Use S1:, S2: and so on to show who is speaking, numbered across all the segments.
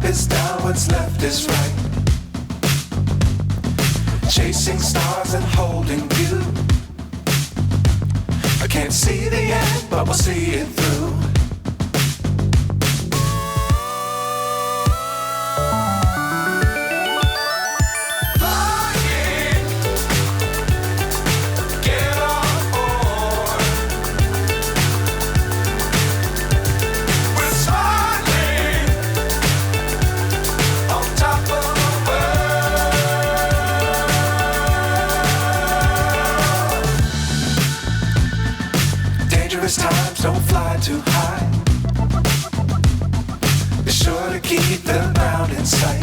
S1: is down, what's left is right. Chasing stars and holding you. I can't see the end, but we'll see it through. Times don't fly too high. Be sure to keep the ground in sight.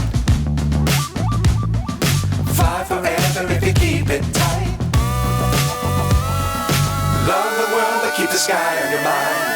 S1: Fly forever if you keep it tight. Love the world, but keep the sky on your mind.